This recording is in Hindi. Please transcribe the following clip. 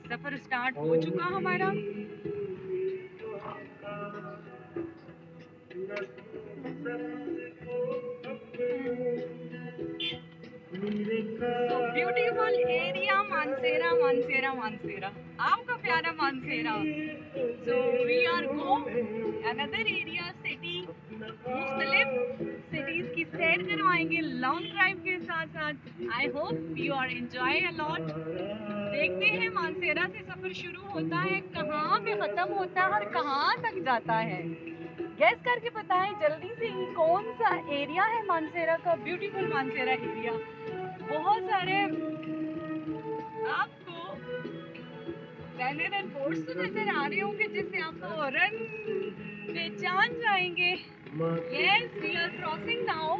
सफर स्टार्ट हो चुका हमारा। So beautiful area Mansehra, Mansehra, Mansehra. आपका प्यारा Mansehra. So we are go another area city, मुख्तलिफ cities की सैर करवाएंगे लॉन्ग ड्राइव के साथ साथ। I hope you are enjoy a lot. देखते हैं मानसेरा से सफर शुरू होता है, कहाँ पे खत्म होता है और कहाँ तक जाता है। गैस करके बताएं जल्दी से ही कौन सा एरिया है मानसेरा का। ब्यूटीफुल मानसेरा एरिया, बहुत सारे आपको बैनर एंड बोर्ड्स तो नजर आ रहे होंगे जिससे आप फौरन पहचान जाएंगे। Yes we are crossing now